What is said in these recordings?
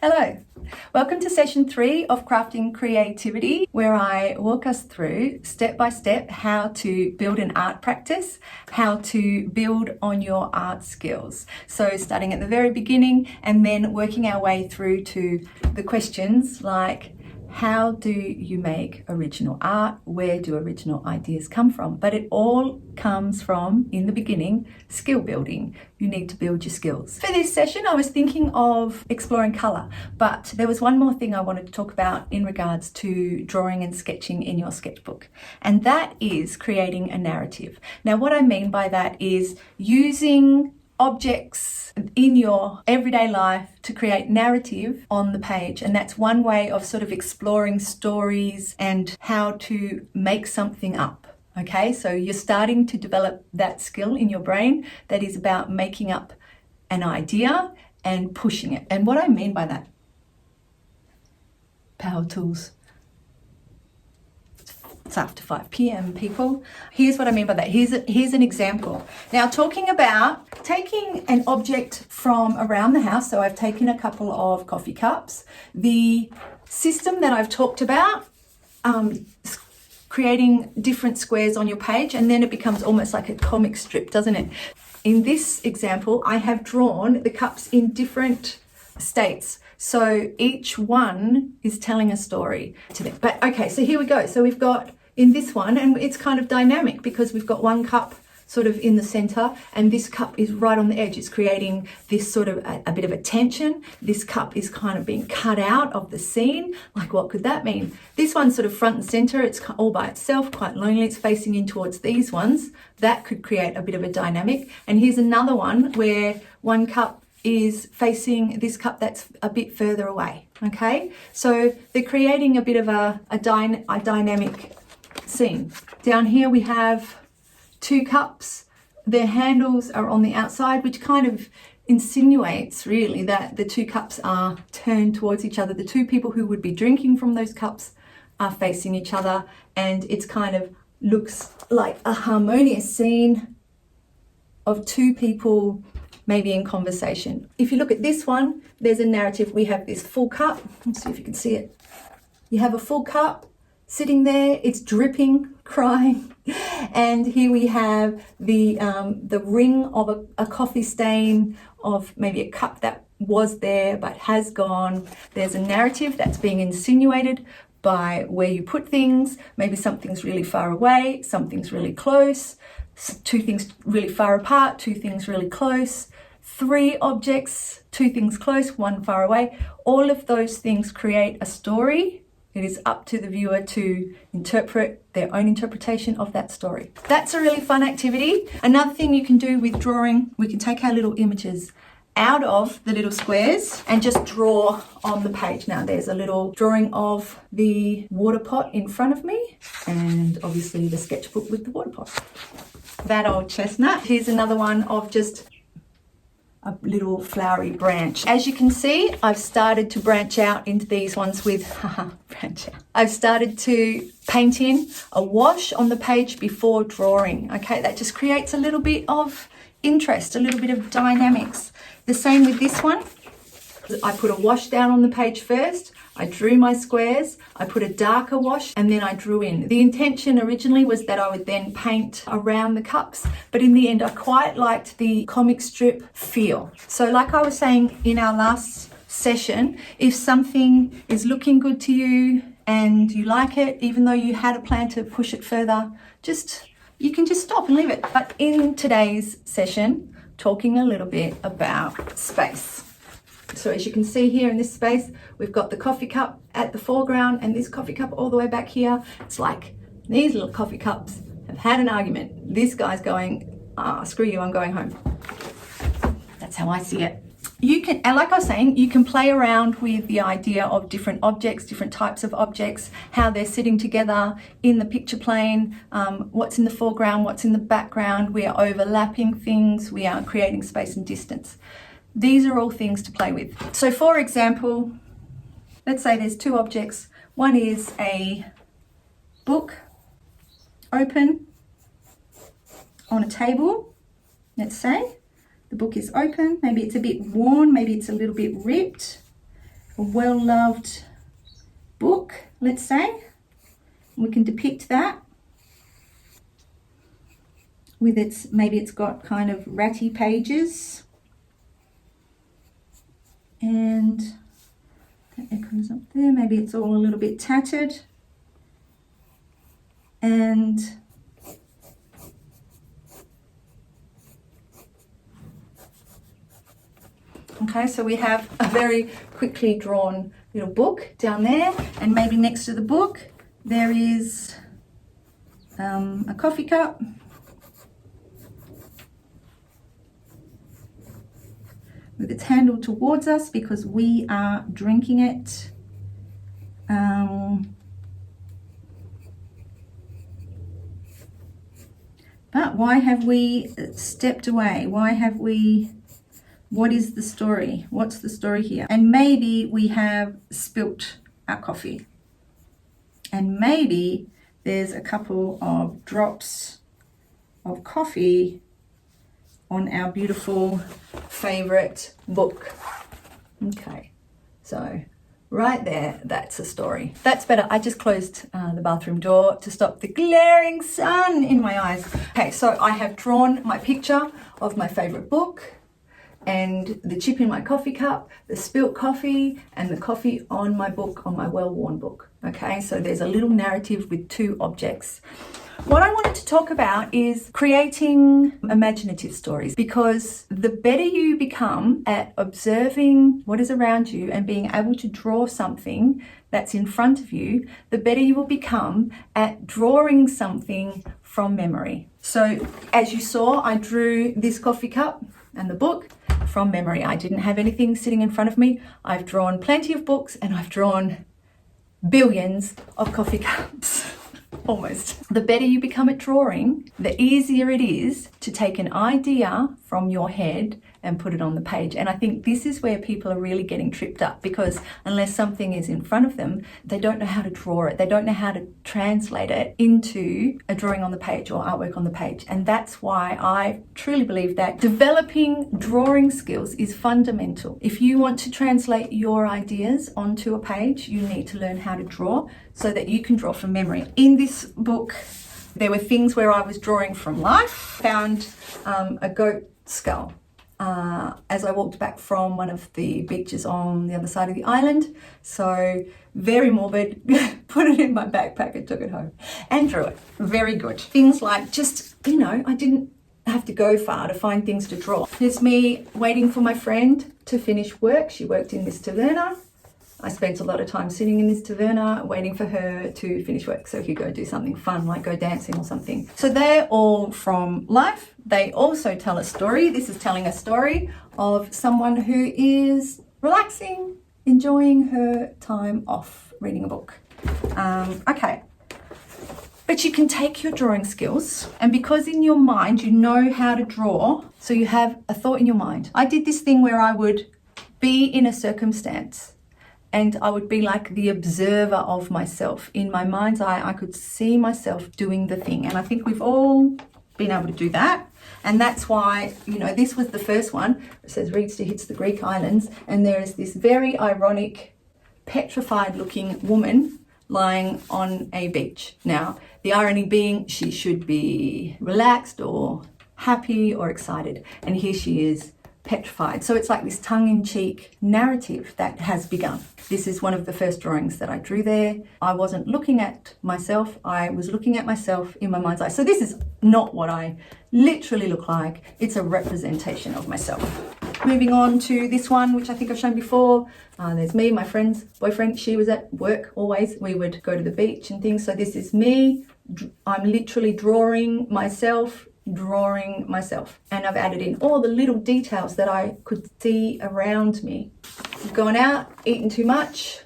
Hello, welcome to session 3 of Crafting Creativity, where I walk us through step by step how to build an art practice, how to build on your art skills. So starting at the very beginning and then working our way through to the questions like, how do you make original art? Where do original ideas come from? But it all comes from, in the beginning, skill building. You need to build your skills. For this session, I was thinking of exploring colour, but there was one more thing I wanted to talk about in regards to drawing and sketching in your sketchbook, and that is creating a narrative. Now, what I mean by that is using objects in your everyday life to create narrative on the page, and that's one way of sort of exploring stories and how to make something up. Okay, so you're starting to develop that skill in your brain that is about making up an idea and pushing it. And what I mean by that, power tools. It's after 5 p.m, people. Here's what I mean by that. Here's an example. Now, talking about taking an object from around the house. So I've taken a couple of coffee cups. The system that I've talked about, creating different squares on your page, and then it becomes almost like a comic strip, doesn't it? In this example, I have drawn the cups in different states. So each one is telling a story to them. But okay, so here we go. So we've got in this one, and it's kind of dynamic because we've got one cup sort of in the center and this cup is right on the edge. It's creating this sort of a bit of a tension. This cup is kind of being cut out of the scene. Like, what could that mean? This one's sort of front and center. It's all by itself, quite lonely. It's facing in towards these ones. That could create a bit of a dynamic. And here's another one where one cup is facing this cup that's a bit further away. Okay, so they're creating a bit of a dynamic scene. Down here we have two cups. Their handles are on the outside, which kind of insinuates really that the two cups are turned towards each other. The two people who would be drinking from those cups are facing each other, and it's kind of looks like a harmonious scene of two people maybe in conversation. If you look at this one, there's a narrative. We have this full cup. Let's see if you can see it. You have a full cup sitting there. It's dripping, crying. And here we have the ring of a coffee stain of maybe a cup that was there but has gone. There's a narrative that's being insinuated by where you put things. Maybe something's really far away, something's really close, two things really far apart, two things really close, three objects, two things close, one far away. All of those things create a story. It is up to the viewer to interpret their own interpretation of that story. That's a really fun activity. Another thing you can do with drawing, we can take our little images out of the little squares and just draw on the page. Now there's a little drawing of the water pot in front of me, and obviously the sketchbook with the water pot. That old chestnut. Here's another one of just a little flowery branch. As you can see, I've started to branch out into these ones with, branch out. I've started to paint in a wash on the page before drawing. Okay, that just creates a little bit of interest, a little bit of dynamics. The same with this one. I put a wash down on the page first. I drew my squares, I put a darker wash, and then I drew in. The intention originally was that I would then paint around the cups, but in the end I quite liked the comic strip feel. So like I was saying in our last session, if something is looking good to you and you like it, even though you had a plan to push it further, you can just stop and leave it. But in today's session, talking a little bit about space. So as you can see here in this space, we've got the coffee cup at the foreground and this coffee cup all the way back here. It's like these little coffee cups have had an argument. This guy's going, screw you, I'm going home. That's how I see it. You can, and like I was saying, you can play around with the idea of different objects, different types of objects, how they're sitting together in the picture plane, what's in the foreground, what's in the background. We are overlapping things, we are creating space and distance. These are all things to play with. So for example, let's say there's two objects. One is a book open on a table, let's say. The book is open, maybe it's a bit worn, maybe it's a little bit ripped. a well-loved book, let's say. We can depict that with its, maybe it's got kind of ratty pages. And that echoes up there. Maybe it's all a little bit tattered. And okay, so we have a very quickly drawn little book down there, and maybe next to the book there is a coffee cup. With its handle towards us because we are drinking it. But why have we stepped away? What is the story? What's the story here? And maybe we have spilt our coffee. And maybe there's a couple of drops of coffee on our beautiful favorite book. Okay, so right there, that's a story. That's better. I just closed the bathroom door to stop the glaring sun in my eyes. Okay, so I have drawn my picture of my favorite book and the chip in my coffee cup, the spilt coffee, and the coffee on my book, on my well-worn book. Okay, so there's a little narrative with two objects. What I wanted to talk about is creating imaginative stories, because the better you become at observing what is around you and being able to draw something that's in front of you, the better you will become at drawing something from memory. So as you saw, I drew this coffee cup and the book from memory. I didn't have anything sitting in front of me. I've drawn plenty of books and I've drawn billions of coffee cups. Almost. The better you become at drawing, the easier it is to take an idea from your head and put it on the page. And I think this is where people are really getting tripped up, because unless something is in front of them, they don't know how to draw it. They don't know how to translate it into a drawing on the page or artwork on the page. And that's why I truly believe that developing drawing skills is fundamental. If you want to translate your ideas onto a page, you need to learn how to draw so that you can draw from memory. In this book, there were things where I was drawing from life. Found a goat skull as I walked back from one of the beaches on the other side of the island. So very morbid, put it in my backpack and took it home and drew it. Very good. Things like just, I didn't have to go far to find things to draw. Here's me waiting for my friend to finish work. She worked in this taverna. I spent a lot of time sitting in this taverna waiting for her to finish work so we could go do something fun, like go dancing or something. So they're all from life. They also tell a story. This is telling a story of someone who is relaxing, enjoying her time off reading a book. Okay. But you can take your drawing skills, and because in your mind you know how to draw, so you have a thought in your mind. I did this thing where I would be in a circumstance and I would be like the observer of myself. In my mind's eye, I could see myself doing the thing. And I think we've all been able to do that. And that's why, this was the first one. It says reads to hits the Greek islands. And there is this very ironic, petrified looking woman lying on a beach. Now, the irony being she should be relaxed or happy or excited. And here she is, petrified. So it's like this tongue-in-cheek narrative that has begun. This is one of the first drawings that I drew there. I wasn't looking at myself, I was looking at myself in my mind's eye. So this is not what I literally look like, it's a representation of myself. Moving on to this one, which I think I've shown before. There's me, my friend's boyfriend, she was at work always. We would go to the beach and things. So this is me, I'm literally drawing myself, and I've added in all the little details that I could see around me. I've gone out, eaten too much,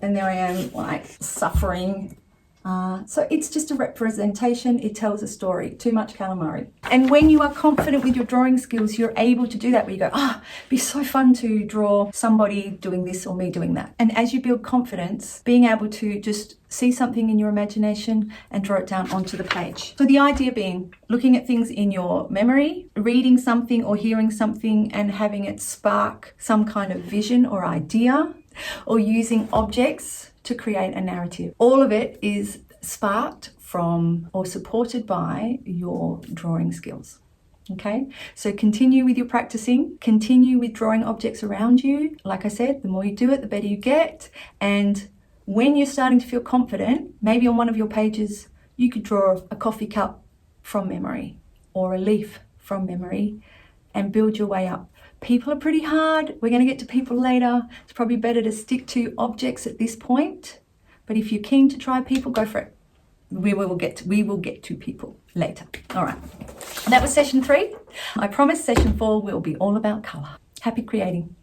and there I am, like suffering So it's just a representation. It tells a story. Too much calamari. And when you are confident with your drawing skills, you're able to do that, where you go, it'd be so fun to draw somebody doing this or me doing that. And as you build confidence, being able to just see something in your imagination and draw it down onto the page. So the idea being looking at things in your memory, reading something or hearing something and having it spark some kind of vision or idea, or using objects to create a narrative. All of it is sparked from or supported by your drawing skills. Okay, so continue with your practicing, continue with drawing objects around you. Like I said, the more you do it, the better you get. And when you're starting to feel confident, maybe on one of your pages, you could draw a coffee cup from memory or a leaf from memory and build your way up. People are pretty hard. We're going to get to people later. It's probably better to stick to objects at this point. But if you're keen to try people, go for it. We will get to people later. All right. That was session 3. I promise session 4 will be all about colour. Happy creating.